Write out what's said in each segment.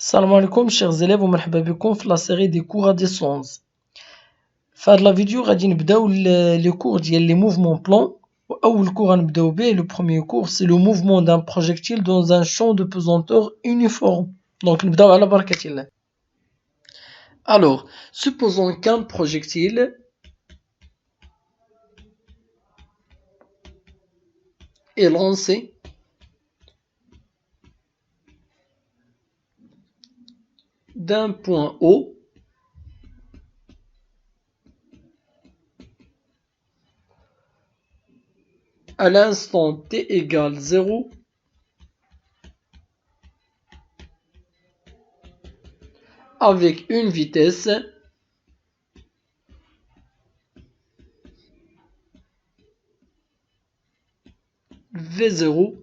Salam alaikum chers élèves ومرحبا بكم في la série des cours à distance. في هاد la vidéo غادي نبداو les cours ديال les mouvements plans. وأول cours غنبداو به le premier cours c'est le mouvement d'un projectile dans un champ de pesanteur uniforme. Donc نبداو على بركة الله. Alors, supposons qu'un projectile est lancé d'un point O à l'instant t égale 0 avec une vitesse V0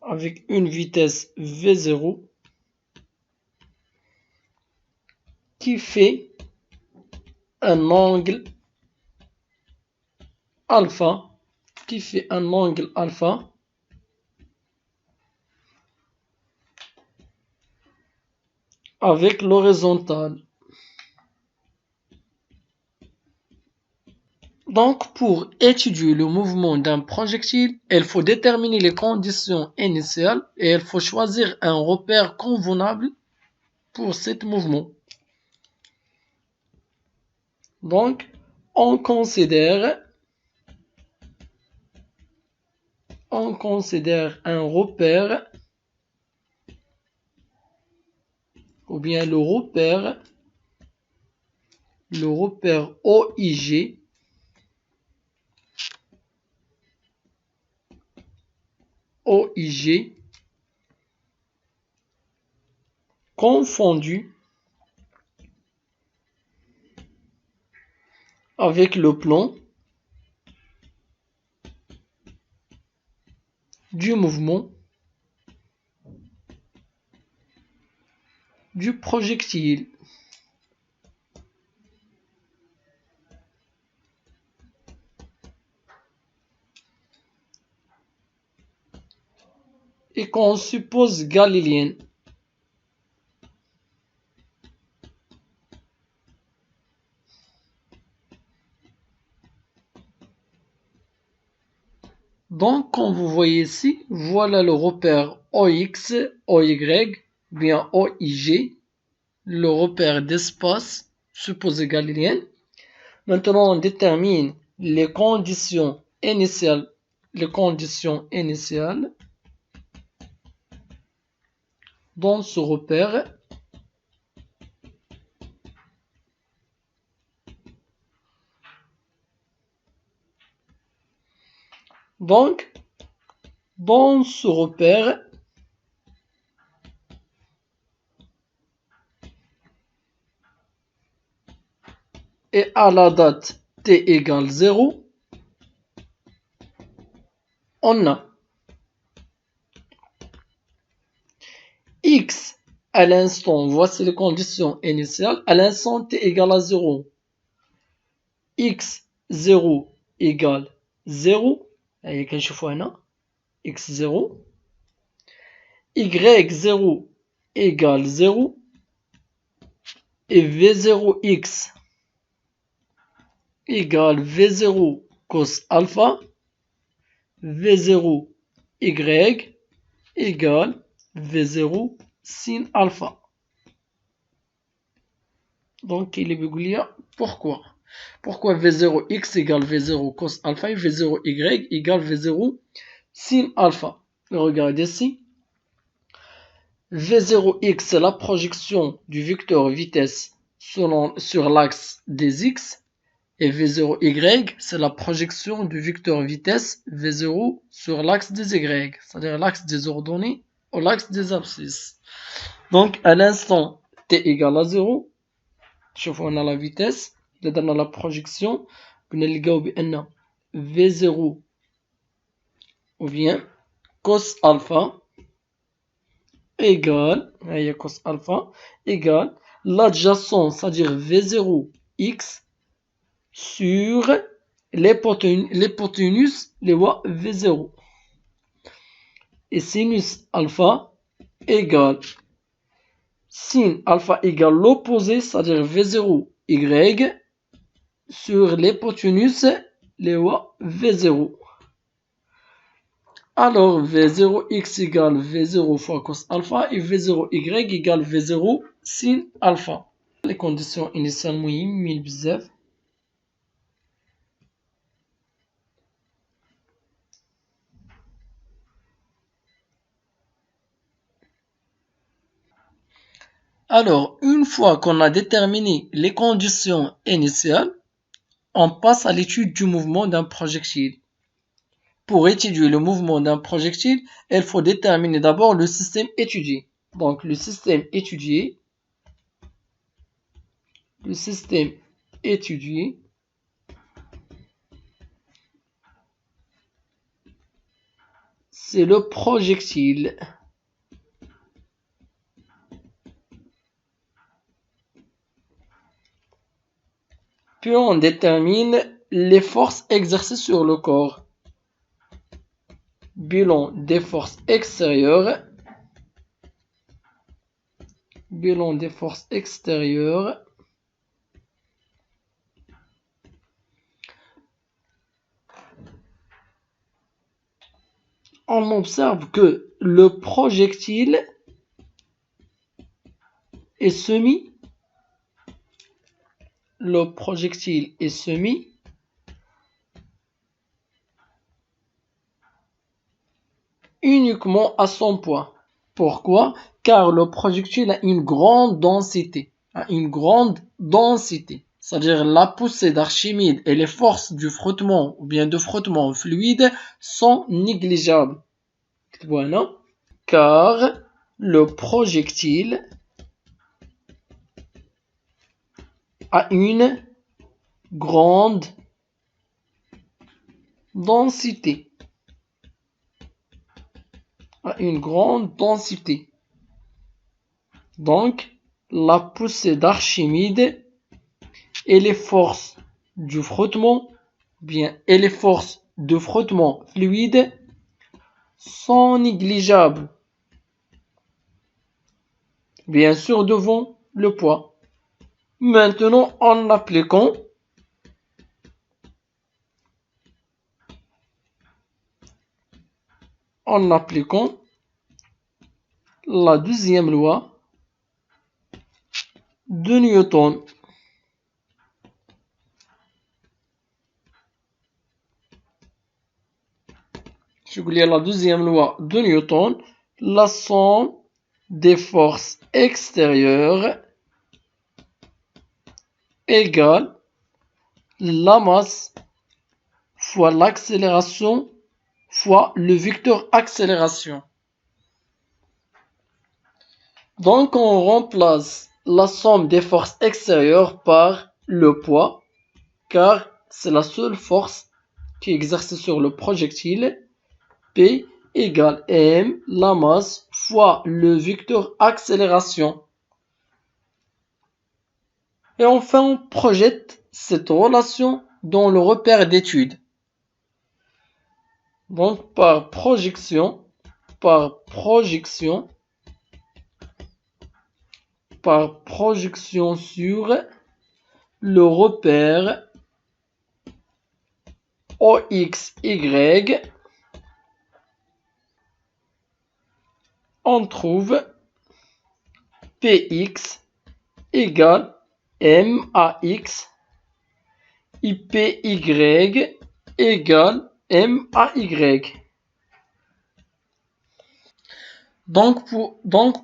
avec une vitesse V0 qui fait un angle alpha avec l'horizontale. Donc, pour étudier le mouvement d'un projectile, il faut déterminer les conditions initiales et il faut choisir un repère convenable pour ce mouvement. Donc, on considère un repère ou bien le repère OIG confondu avec le plan du mouvement du projectile. Et qu'on suppose galiléenne. Donc, comme vous voyez ici, voilà le repère OX, OY, bien OIG, le repère d'espace supposé galiléen. Maintenant, on détermine les conditions initiales dans ce repère. Donc, dans ce repère, et à la date t égale 0, on a x à l'instant, voici les conditions initiales, à l'instant t égale à 0, x0 égale 0, هي كنشوفوا هنا x0, y0 égale 0 et v0x égale v0 cos alpha, v0y égale v0 sin alpha. Donc il est بيقول pourquoi v0x égale v0 cos alpha et v0y égale v0 sin alpha. Regardez ici. V0x c'est la projection du vecteur vitesse sur l'axe des x et V0y c'est la projection du vecteur vitesse V0 sur l'axe des y, c'est-à-dire l'axe des ordonnées ou l'axe des abscisses. Donc à l'instant t égale à 0, on a la vitesse, on a la projection, on a V0 ou bien cos alpha égale l'adjacent, c'est-à-dire V0x sur l'hypoténuse, les voies V0. Et sinus alpha égale sin alpha égale l'opposé, c'est-à-dire V0 Y, sur l'hypoténuse, les V0. Alors, V0x égale V0 fois cos alpha et V0y égale V0 sin alpha. Les conditions initiales مهمين بزاف. Alors, une fois qu'on a déterminé les conditions initiales, on passe à l'étude du mouvement d'un projectile. Pour étudier le mouvement d'un projectile, il faut déterminer d'abord le système étudié. Donc, le système étudié, c'est le projectile. Puis on détermine les forces exercées sur le corps. Bilan des forces extérieures. Bilan des forces extérieures. On observe que le projectile est semi. Le projectile est semi. Uniquement à son poids. Pourquoi? Car le projectile a une grande densité. C'est-à-dire la poussée d'Archimède et les forces du frottement ou bien de frottement fluide sont négligeables. Voilà. Car le projectile a une grande densité. Donc, la poussée d'Archimède et les forces du frottement, et les forces de frottement fluide sont négligeables. Bien sûr, devant le poids. Maintenant, en appliquant la deuxième loi de Newton. Je vous lis la deuxième loi de Newton. La somme des forces extérieures égale la masse fois l'accélération fois le vecteur accélération. Donc on remplace la somme des forces extérieures par le poids, car c'est la seule force qui est exercée sur le projectile. P égale m, la masse, fois le vecteur accélération. Et enfin, on projette cette relation dans le repère d'étude. Donc, par projection sur le repère OXY, on trouve Px égale MAX et Py égale MAY. Donc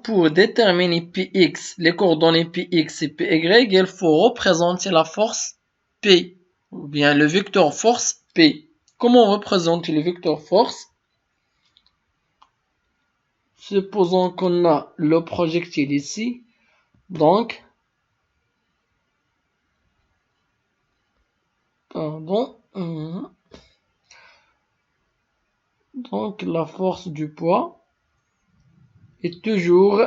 pour déterminer Px, les coordonnées Px et Py, il faut représenter la force P, ou bien le vecteur force P. Comment on représente le vecteur force? Supposons qu'on a le projectile ici, donc la force du poids est toujours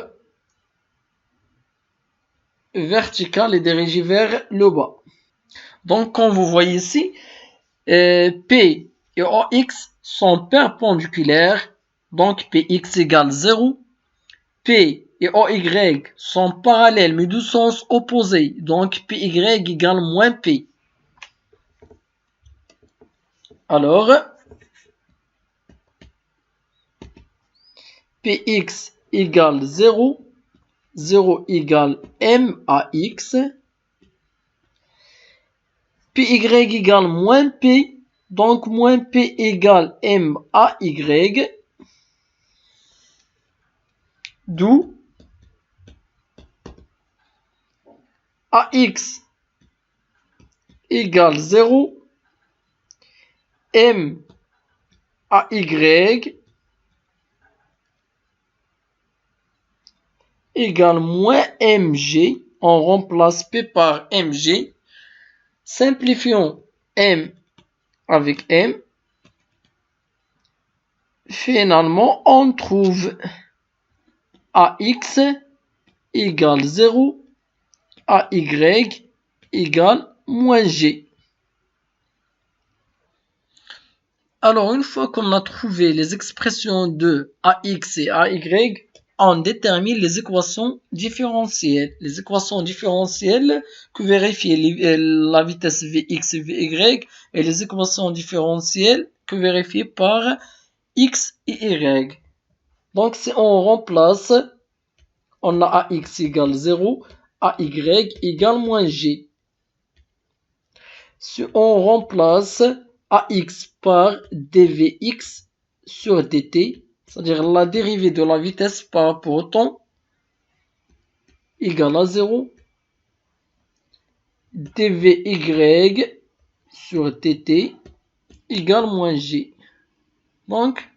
verticale et dirigée vers le bas. Donc comme vous voyez ici, P et OX sont perpendiculaires, donc Px égale 0, P et OY sont parallèles mais de sens opposé, donc PY égale moins P. Alors, Px égale 0, 0 égale M à X, Py égale moins P, donc moins P égale M à Y, d'où AX égale 0, M à Y égale moins Mg, on remplace P par Mg, simplifions M avec M, finalement on trouve AX égale 0, AY égale moins G. Alors une fois qu'on a trouvé les expressions de AX et AY, on détermine les équations différentielles. Les équations différentielles que vérifient la vitesse Vx et Vy et les équations différentielles que vérifient par X et Y. Donc si on remplace, on a AX égale 0, AY égale moins G. Si on remplace AX par dVx sur dt, c'est-à-dire la dérivée de la vitesse par rapport au temps, égale à 0. dVy sur dt égale moins g. Donc,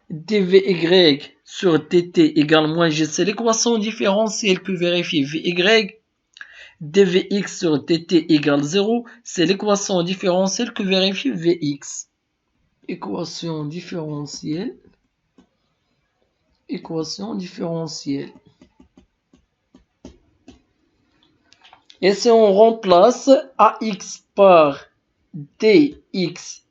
dVy sur dt égale moins g, c'est l'équation différentielle que vérifie Vy. dVx sur dt égale 0, c'est l'équation différentielle que vérifie Vx. Équation différentielle. Équation différentielle. Et si on remplace AX par dx,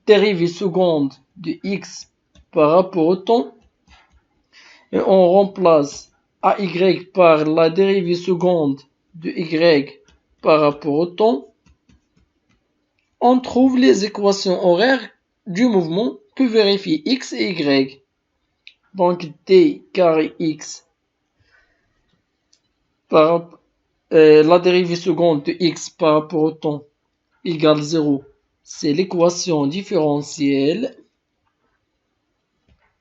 dérivée seconde de x par rapport au temps, et on remplace AY par la dérivée seconde de y par rapport au temps, on trouve les équations horaires du mouvement que vérifient x et y. Donc d carré x par la dérivée seconde de x par rapport au temps égale 0. C'est l'équation différentielle.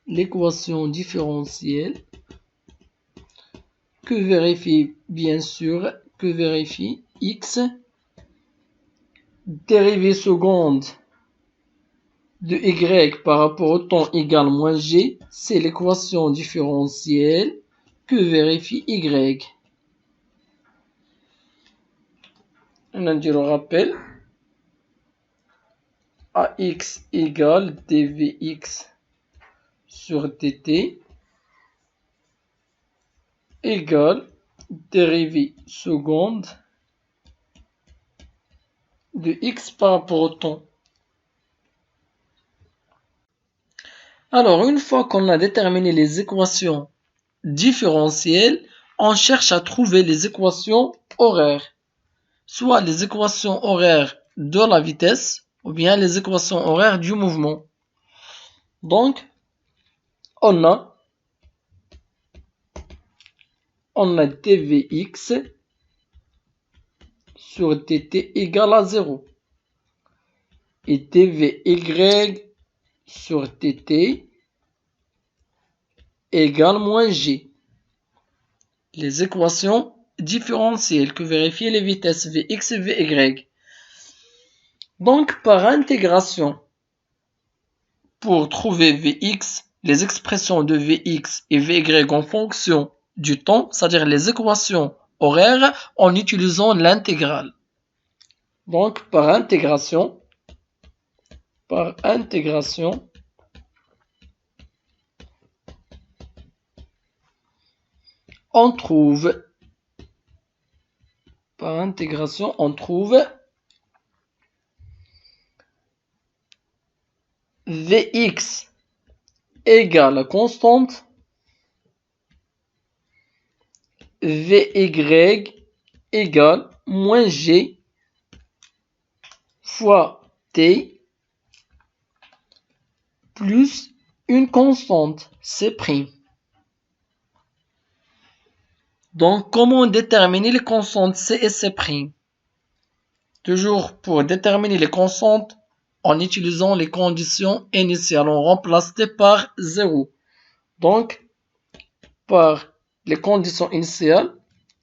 L'équation différentielle que vérifie bien sûr, que vérifie x. Dérivée seconde de y par rapport au temps égale moins g, c'est l'équation différentielle que vérifie y. On a dit le rappel. AX égale dVx sur dt égale dérivée seconde de x par rapport au temps. Alors, une fois qu'on a déterminé les équations différentielles, on cherche à trouver les équations horaires. Soit les équations horaires de la vitesse, ou bien les équations horaires du mouvement. Donc, on a dVx sur dt égale à 0. Et dVy sur dt égale moins g. Les équations différentielles que vérifient les vitesses Vx et Vy. Donc, par intégration, pour trouver Vx, les expressions de Vx et Vy en fonction du temps, c'est-à-dire les équations horaires, en utilisant l'intégrale. Donc, par intégration, on trouve Vx égale à constante Vy égale moins G fois T plus une constante, C'. Donc, comment déterminer les constantes C et C'? Toujours pour déterminer les constantes, en utilisant les conditions initiales, on remplace T par 0. Donc, par les conditions initiales,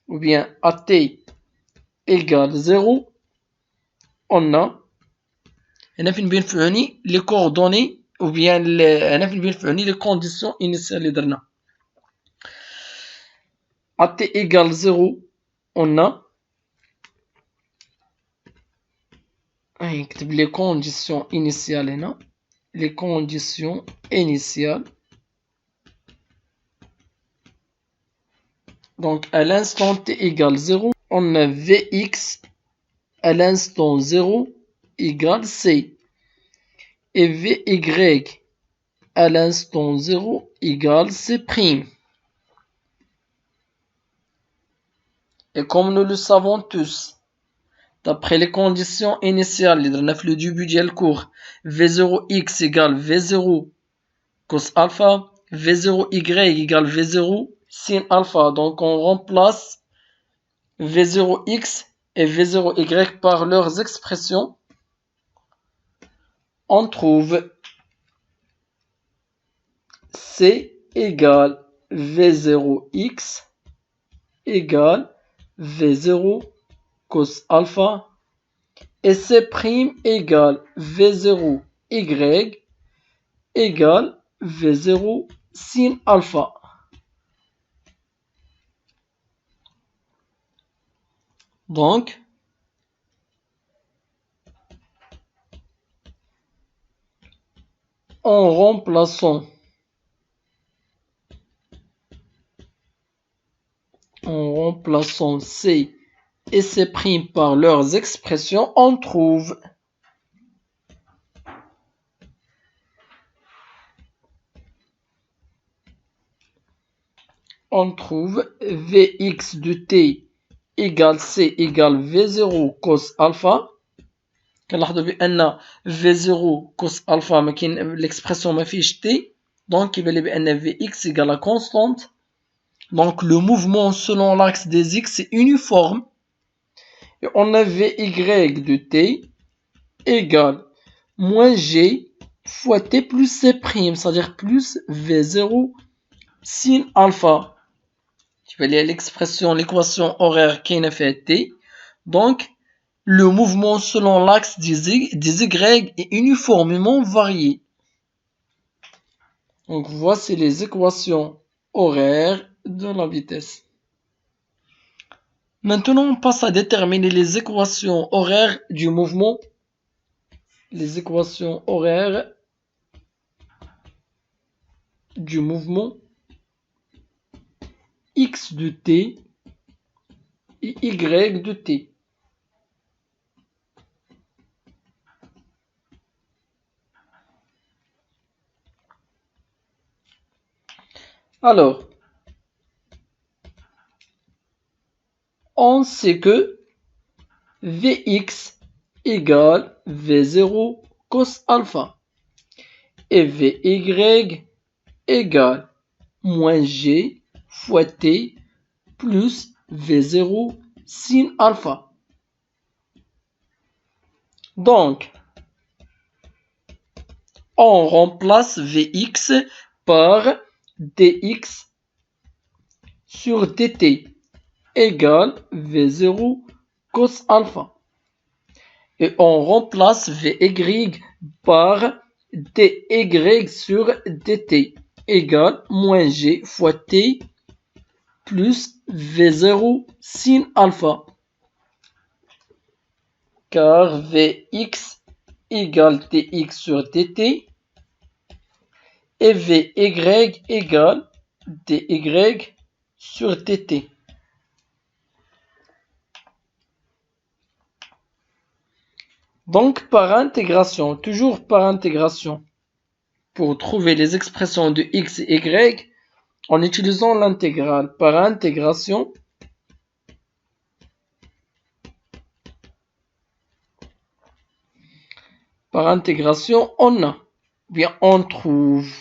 ou bien AT égale 0, on a les coordonnées, ou bien les conditions initiales اللي درنا. AT égale 0, on a les conditions initiales هنا, les conditions initiales. Donc à l'instant t égale 0, on a Vx à l'instant 0 égale C. Et Vy à l'instant 0 égale C'. Et comme nous le savons tous, d'après les conditions initiales, le début du cours, V0x égale V0 cos alpha, V0y égale V0 sin alpha. Donc on remplace V0x et V0y par leurs expressions. On trouve C égale V0x égale V0 cos alpha et C' égale V0 y égale V0 sin alpha. Donc, en remplaçant C et C' par leurs expressions, on trouve Vx de t égale C égale V0 cos alpha. كنلاحظوا بأن V0 cos alpha ما كاين l'expression ما فيش t, donc il va dire بأن Vx égale la constante. Donc le mouvement selon l'axe des x est uniforme. Et on a Vy de t égale moins G fois t plus C', c'est-à-dire plus V0 sin alpha. Tu vas lire l'expression, l'équation horaire qui est fait t. Donc, le mouvement selon l'axe des y est uniformément varié. Donc, voici les équations horaires de la vitesse. Maintenant, on passe à déterminer les équations horaires du mouvement. Les équations horaires du mouvement x de t et y de t. Alors, on sait que Vx égale V0 cos alpha et Vy égale moins G fois T plus V0 sin alpha. Donc, on remplace Vx par dx sur dt égale V0 cos alpha. Et on remplace Vy par dy sur dt égale moins G fois T plus V0 sin alpha. Car Vx égale dx sur dt et Vy égale dy sur dt. Donc par intégration, toujours par intégration, pour trouver les expressions de x et y, en utilisant l'intégrale par intégration, Par intégration, on a, bien on trouve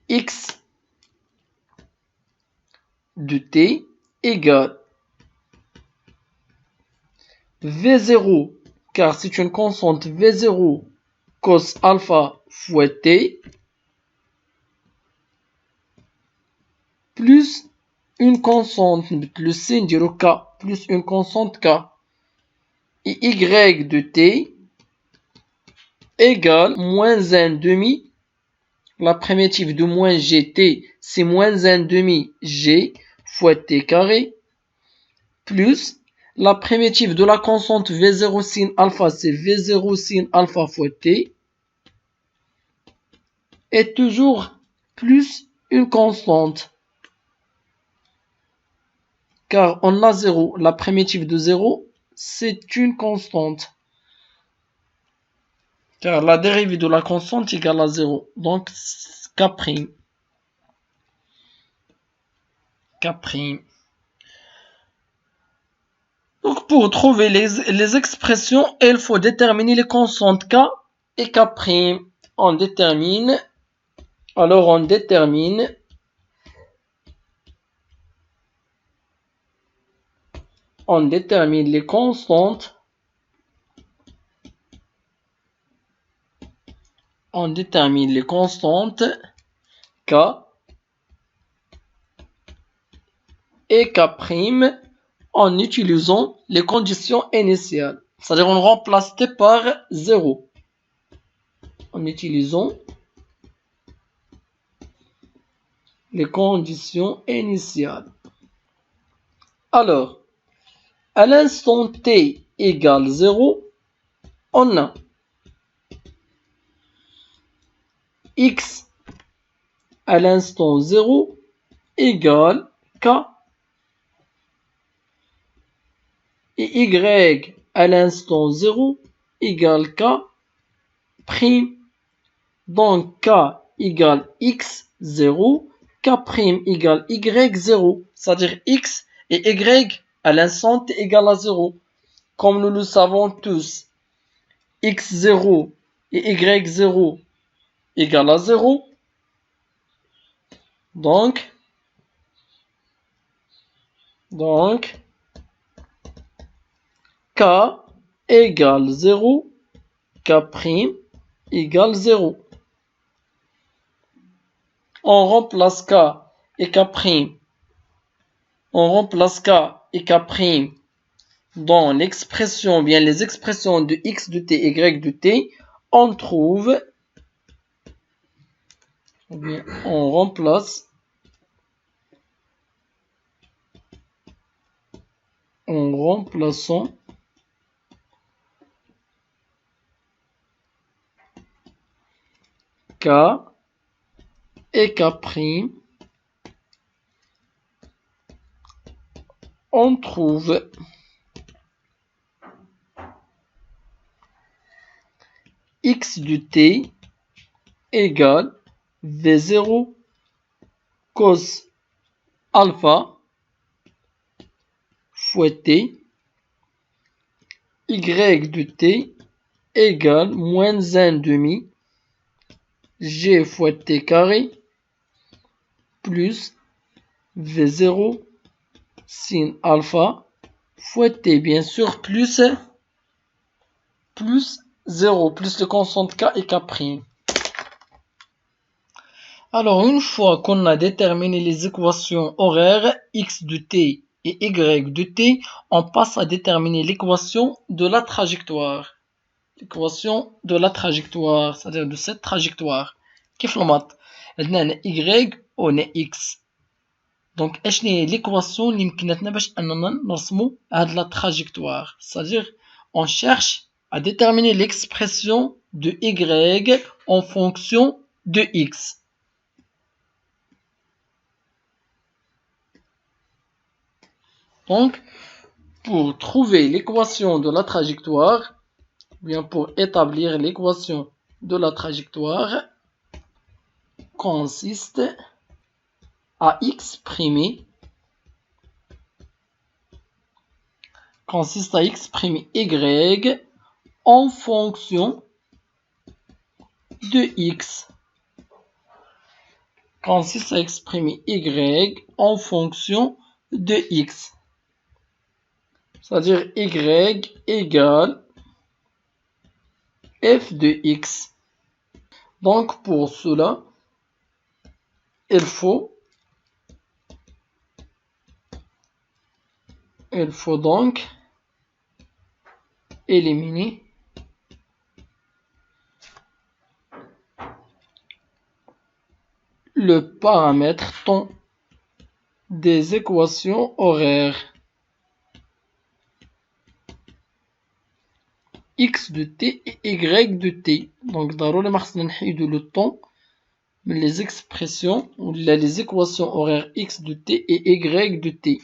x de t égale V0, car c'est une constante V0 cos alpha fois t, plus une constante, le signe du k, plus une constante k, et y de t égale moins 1 demi, la primitive de moins gt, c'est moins 1 demi g fois t carré, plus la primitive de la constante V0 sin alpha, c'est V0 sin alpha fois t, est toujours plus une constante. Car on a 0, la primitive de 0, c'est une constante. Car la dérivée de la constante égale à 0. Donc, K'. Donc, pour trouver les expressions, il faut déterminer les constantes K et K'. On détermine les constantes. On détermine les constantes K et K' en utilisant les conditions initiales. C'est-à-dire on remplace t par 0. En utilisant les conditions initiales. Alors, à l'instant t égale 0, on a x à l'instant 0 égale k et y à l'instant 0 égale k prime. Donc k égale x0, k prime égale y0, c'est-à-dire x et y à l'instant t égale à 0. Comme nous le savons tous, x0 et y0 égale à 0. Donc, k égale 0, k prime égale 0. On remplace k et k prime. Dans l'expression, bien les expressions de x de t, y de t, on trouve, on remplace, en remplaçant k et k', on trouve x de t égale V0 cos alpha fois t, y de t égale moins 1 demi g fois t carré plus V0 sin alpha fois t, bien sûr, plus 0, plus le constante k et k'. Alors, une fois qu'on a déterminé les équations horaires x de t et y de t, on passe à déterminer l'équation de la trajectoire. L'équation de la trajectoire, c'est-à-dire de cette trajectoire. كيف المات؟ عندنا y وهنا x. Donc, ايش هي l'équation اللي يمكننا باش اننا نرسموا هاد la trajectoire. C'est-à-dire, on cherche à déterminer l'expression de y en fonction de x. Donc, pour trouver l'équation de la trajectoire, bien pour établir l'équation de la trajectoire, consiste à exprimer consiste à exprimer y en fonction de x. Consiste à exprimer y en fonction de x. C'est-à-dire y égale f de x. Donc pour cela, il faut donc éliminer le paramètre temps des équations horaires x de t et y de t. Donc ضروري ما خصنا نحيدو le temps من les expressions ou les équations horaires x de t et y de t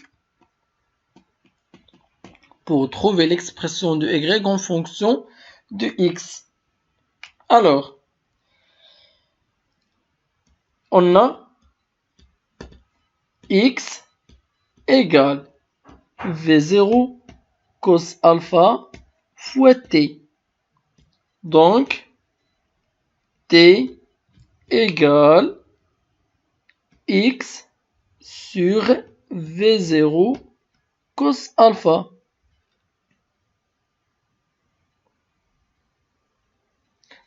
pour trouver l'expression de y en fonction de x. Alors, on a x égale v0 cos alpha fois t. Donc, t égale x sur v0 cos alpha.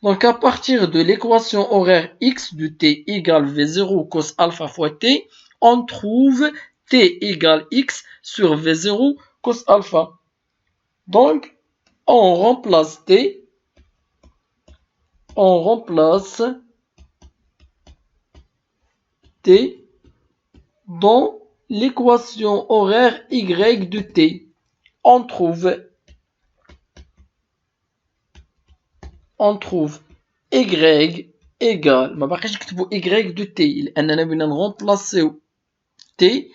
Donc, à partir de l'équation horaire x de t égale v0 cos alpha fois t, on trouve t égale x sur v0 cos alpha. Donc, on remplace t, dans l'équation horaire y de t. On trouve y égale ما باقيش نكتبو y de t لأننا بدنا نغمبلاسيو t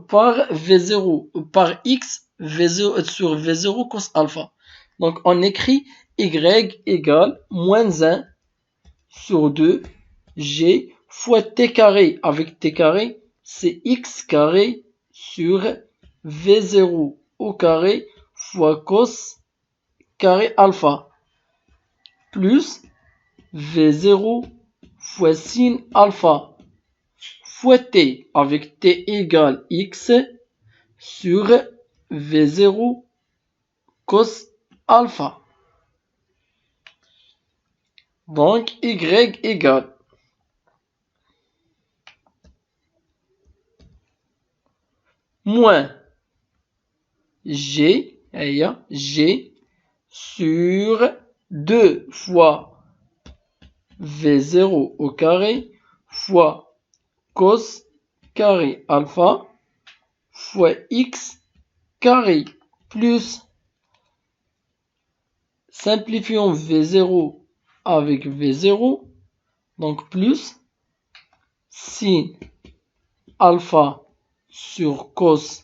par v0 par x v0 sur v0 cos alpha. Donc on écrit y égale moins 1 sur 2 g fois t carré. Avec t carré, c'est x carré sur v0 au carré fois cos carré alpha plus v0 fois sin alpha fois t avec t égale x sur v0 cos alpha. Donc y égale moins g sur 2 fois v0 au carré fois cos carré alpha fois x carré plus, simplifions v0 avec v0, donc plus sin alpha sur cos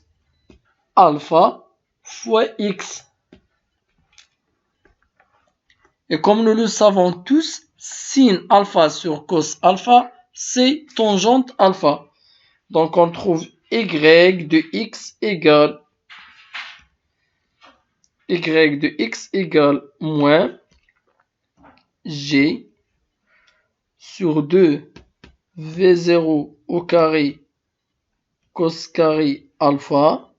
alpha fois x. Et comme nous le savons tous, sin alpha sur cos alpha, c'est tangente alpha. Donc on trouve y de x égale moins g sur 2 v0 au carré cos carré alpha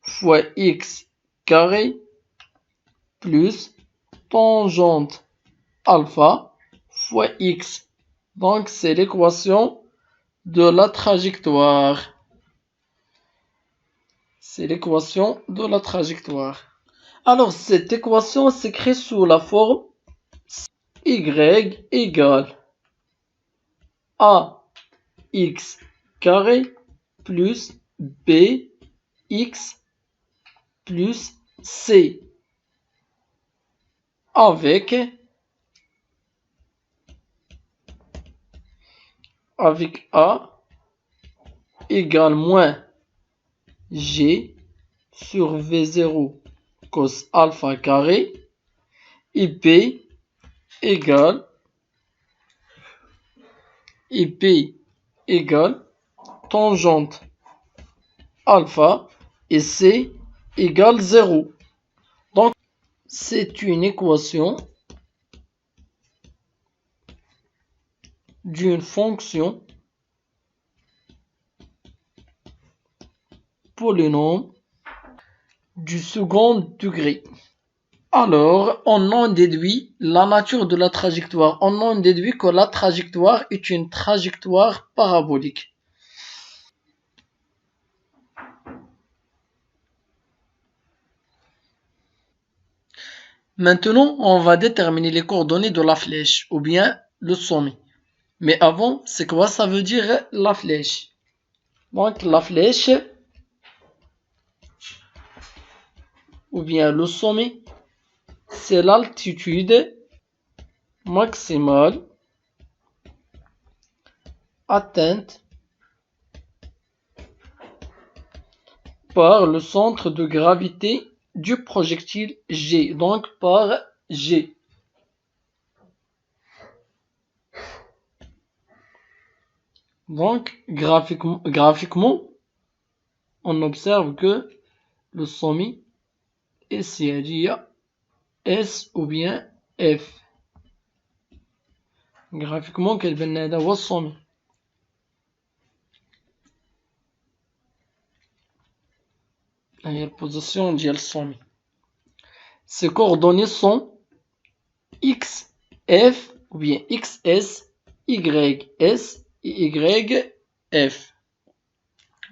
fois x carré plus tangente alpha fois x. Donc c'est l'équation de la trajectoire. Alors cette équation s'écrit sous la forme y égale ax carré plus bx plus c avec a égale moins g sur v0 cos alpha carré et p égale tangente alpha et c égale 0. Donc, c'est une équation d'une fonction polynôme du second degré. Alors, on en déduit la nature de la trajectoire. On en déduit que la trajectoire est une trajectoire parabolique. Maintenant, on va déterminer les coordonnées de la flèche, ou bien le sommet. Mais avant, c'est quoi ça veut dire la flèche? Donc, la flèche, ou bien le sommet, c'est l'altitude maximale atteinte par le centre de gravité du projectile G, donc par G. Donc, graphiquement, on observe que le sommet est ici, S ou bien F. Graphiquement, quel est le sommet? La position du sommet. Ces coordonnées sont X, F ou bien XS, YS et YF.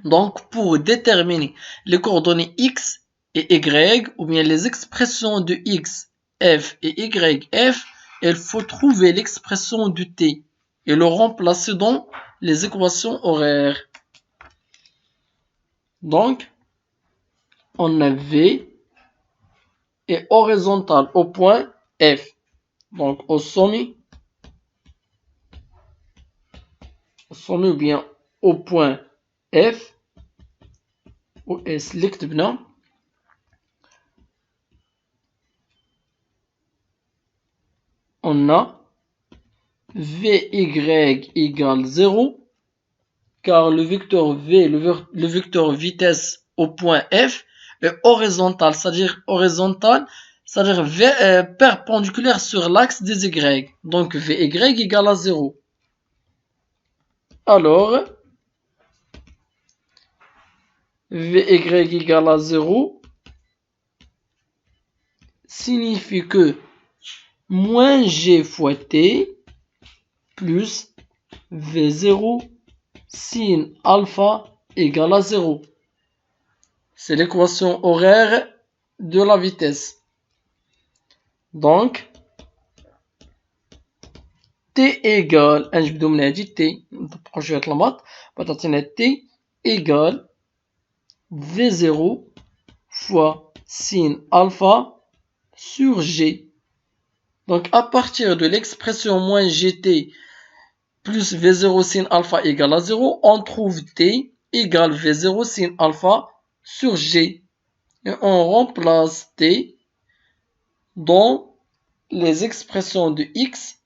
Donc, pour déterminer les coordonnées X et Y, ou bien les expressions de X, F et YF, il faut trouver l'expression de T et le remplacer dans les équations horaires. Donc, on a V est horizontal au point F. Donc, au sommet ou bien au point F, ou S لكتبنا on a Vy égale 0, car le vecteur V, le vecteur vitesse au point F est horizontal, c'est-à-dire perpendiculaire sur l'axe des Y. Donc Vy égale à 0. Alors, Vy égale à 0 signifie que moins G fois T plus V0 sin alpha égale à 0. C'est l'équation horaire de la vitesse. Donc, T égale, نجبدو من هادي T نطبقو شوية الماط تعطينا T égale V0 fois sin alpha sur G. Donc, à partir de l'expression moins GT plus V0 sin alpha égale à 0, on trouve T égale V0 sin alpha sur G. Et on remplace T dans les expressions de X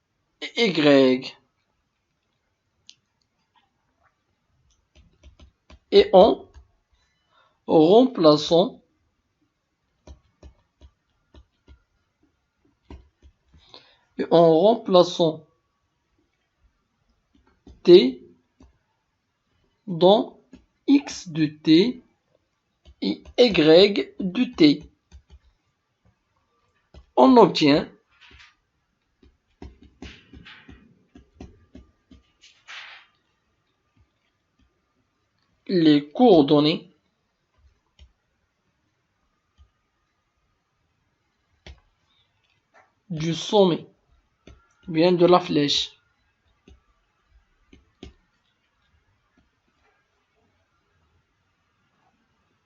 et Y. Et en remplaçant T dans X de T et Y de T, on obtient les coordonnées du sommet, bien de la flèche,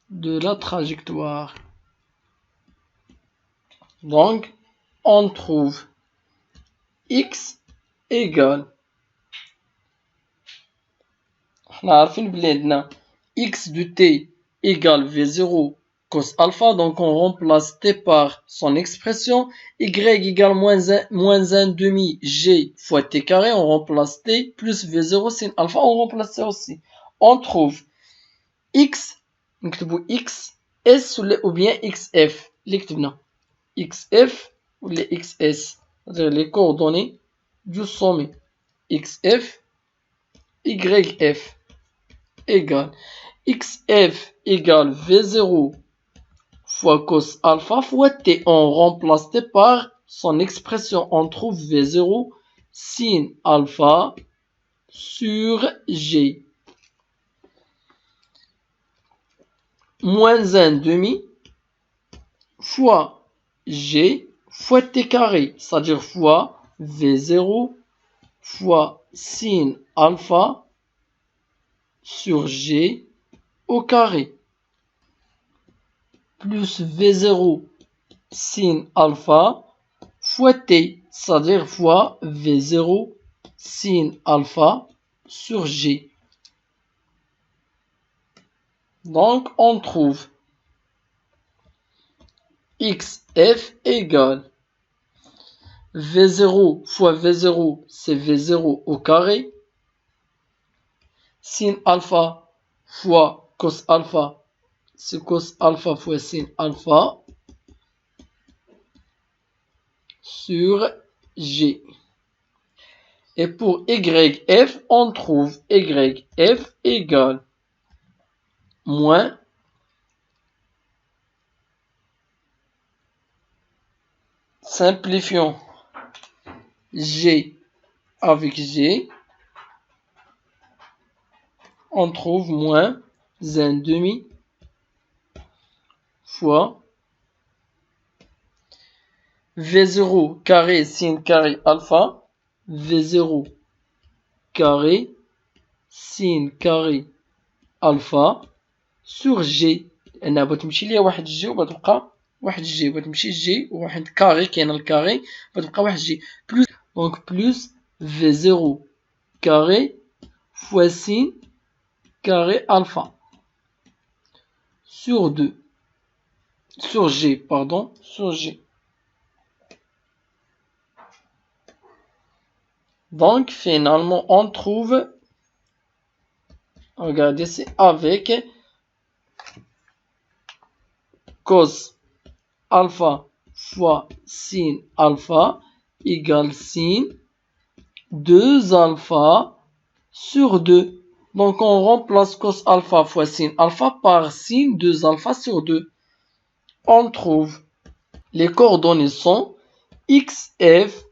de la trajectoire. Donc, on trouve X égale, X de T égale V0 cos alpha, donc on remplace T par son expression, Y égale moins 1 demi G fois T carré, on remplace T, plus V0 sin alpha, on remplace ça aussi. On trouve X, donc X S ou bien XF. XF ou les XS. C'est-à-dire les coordonnées du sommet. XF, YF égale XF égale V0 fois cos alpha fois T. On remplace T par son expression. On trouve V0 sin alpha sur G. Moins 1 demi fois G fois T carré. C'est-à-dire fois V0 fois sin alpha sur G au carré. Plus V0 sin alpha fois T, c'est-à-dire fois V0 sin alpha sur G. Donc, on trouve XF égale V0 fois V0, c'est V0 au carré. Sin alpha fois cos alpha, c'est cos alpha fois sin alpha sur G. Et pour YF, on trouve YF égale moins simplifions G avec G, on trouve moins 1 demi fois V0 carré sin carré alpha, V0 carré sin carré alpha sur G. أنا بتمشي ليا واحد جي وبتبقى واحد جي بتمشي جي وواحد كاري كاين الكاري بتبقى واحد جي بلوس دونك بلوس V0 carré fois sin carré alpha sur 2 sur G pardon sur G. Donc finalement on trouve, regardez, c'est avec cos alpha fois sin alpha égale sin 2 alpha sur 2. Donc on remplace cos alpha fois sin alpha par sin 2 alpha sur 2. On trouve les coordonnées sont XF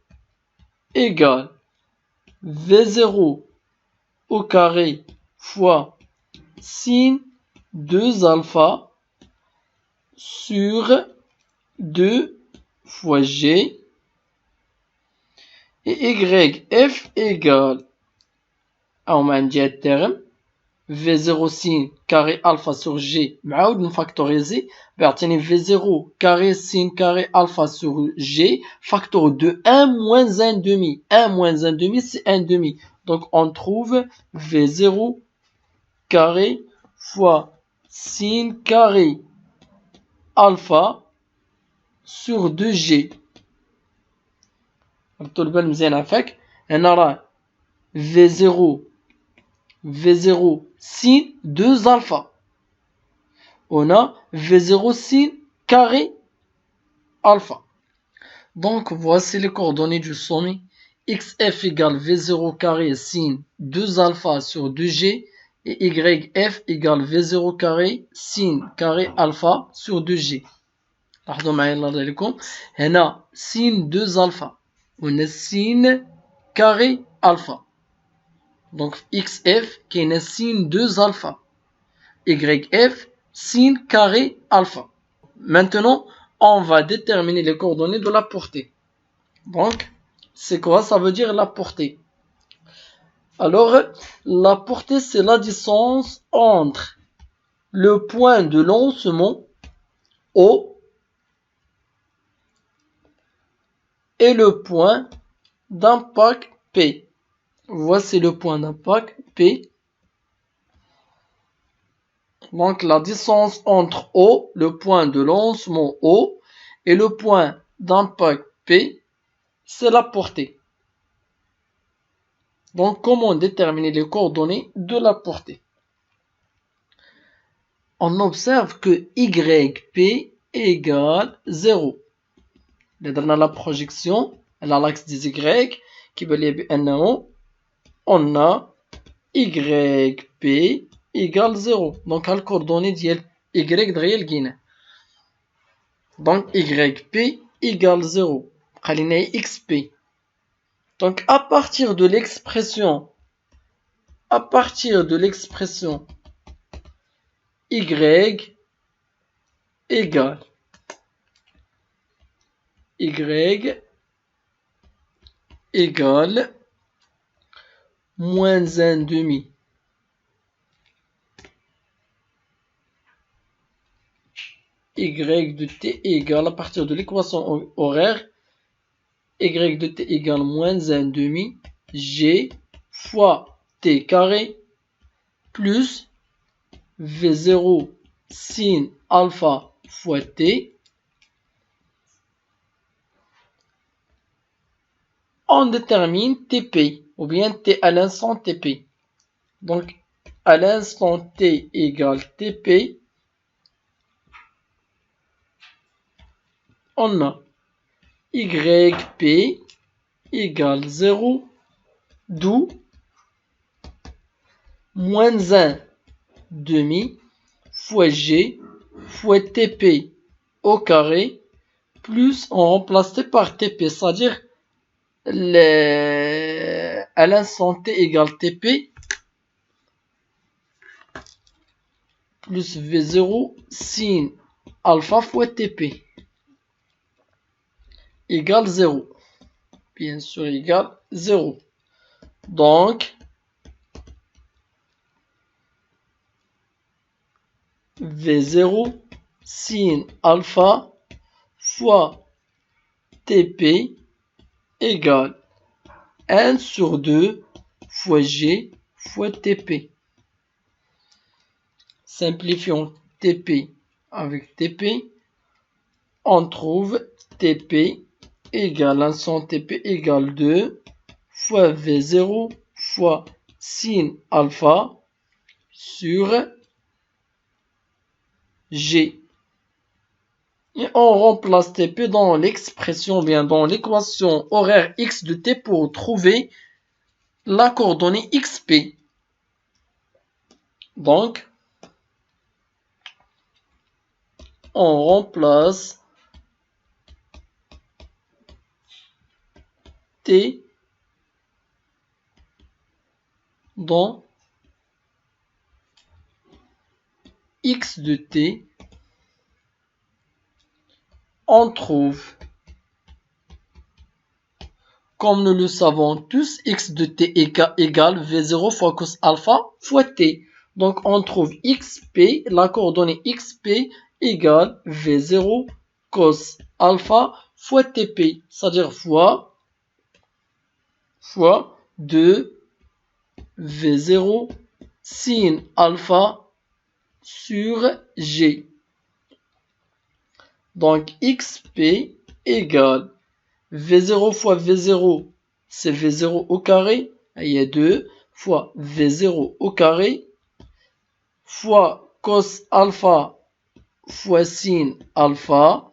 égale V0 au carré fois sin 2 alpha sur 2 fois G et YF égale أو ما عندي الترم V0 sin carré alpha sur G معاود نفاكتوريزي بيعطيني V0 carré sin carré alpha sur G facteur de 1 moins 1 demi. 1 moins 1 demi c'est 1 demi. Donc on trouve V0 carré fois sin carré alpha sur 2G. ربطوا البال مزيان عفاك. هنا راه V0 sin 2 alpha. On a V0 sin carré alpha. Donc voici les coordonnées du sommet. XF égale V0 carré sin 2 alpha sur 2G et YF égale V0 carré sin carré alpha sur 2G. لاحظوا معايا الله يرضي عليكم. هنا sin 2 alpha وهنا sin carré alpha. Donc XF qui est sin 2 alpha. YF sin carré alpha. Maintenant, on va déterminer les coordonnées de la portée. Donc, c'est quoi? Ça veut dire la portée. Alors, la portée, c'est la distance entre le point de lancement O et le point d'impact P. Voici le point d'impact P. Donc la distance entre O, le point de lancement O, et le point d'impact P, c'est la portée. Donc comment déterminer les coordonnées de la portée? on observe que YP égale 0. Dans la projection, à l'axe des Y, qui veut dire on a YP égale 0. Donc, à la coordonnée d'Y de réel guinée. Donc, YP égale 0. XP. Donc, à partir de l'expression Y égale moins 1 demi. Y de t égale, à partir de l'équation horaire, Y de t égale moins 1 demi G fois t carré plus V0 sin alpha fois t. On détermine TP, ou bien T à l'instant TP. Donc, à l'instant T égale TP, on a YP égale 0, d'où moins 1 demi fois G fois TP au carré, plus on remplace T par TP, c'est-à-dire à l'instant T égale TP plus V0 sin alpha fois TP égale 0. Bien sûr, égale 0. Donc, V0 sin alpha fois TP égale 1 sur 2 fois G fois TP. Simplifions TP avec TP. On trouve TP égale l'instant TP égale 2 fois V0 fois sin alpha sur G. Et on remplace TP dans l'expression, bien dans l'équation horaire X de T pour trouver la coordonnée XP. Donc, on remplace T dans X de T. On trouve, comme nous le savons tous, X de T égale V0 fois cos alpha fois T. Donc, on trouve XP, la coordonnée XP égale V0 cos alpha fois TP, c'est-à-dire fois 2 V0 sin alpha sur G. Donc, XP égale V0 fois V0, c'est V0 au carré, il y a 2, fois V0 au carré, fois cos alpha fois sin alpha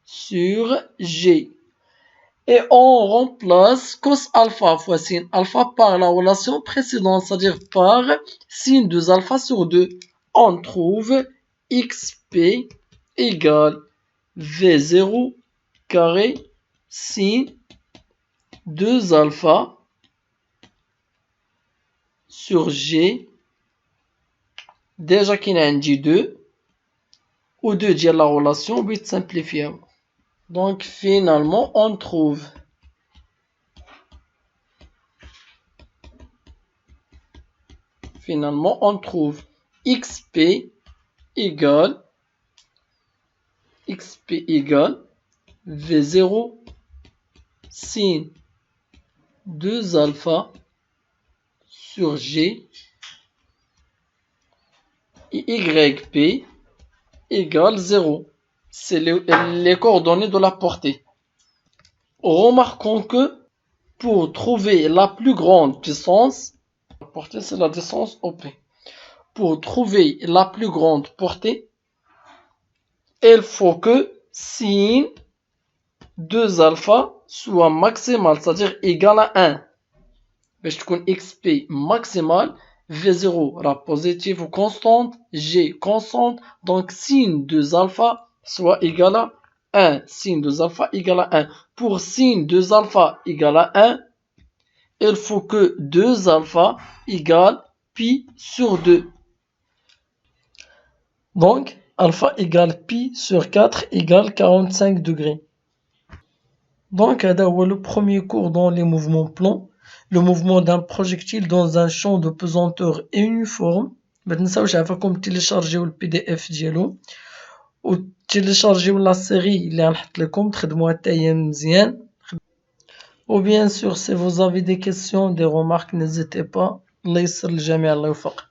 sur G. Et on remplace cos alpha fois sin alpha par la relation précédente, c'est-à-dire par sin 2 alpha sur 2. On trouve XP égale V0 carré sin 2 alpha sur G. Déjà qu'il y a un J2 ou 2 dire la relation 8 simplifiée. Donc finalement on trouve XP égale V0 sin 2 alpha sur G et YP égale 0. C'est les coordonnées de la portée. Remarquons que pour trouver la plus grande puissance, la portée c'est la distance OP. pour trouver la plus grande portée, il faut que sin 2 alpha soit maximal, c'est-à-dire égal à 1. باش تكون xp maximal, v0 را positive ou constante, g constante, donc sin 2 alpha soit égal à 1. Sin 2 alpha égale à 1. Pour sin 2 alpha égale à 1, il faut que 2 alpha égale pi sur 2. Donc, alpha égale pi sur 4 égale 45 degrés. Donc, هذا هو le premier cours dans les mouvements plans. Le mouvement d'un projectile dans un champ de pesanteur uniforme. ما تنساوش عفاكم تيليشارجيو البي دي اف ديالو وتيليشارجيو لا série اللي غنحط لكم تخدموها حتى هي مزيان. Ou bien sûr si vous avez des questions, des remarques, n'hésitez pas. الله يسر الجميع، الله يوفق.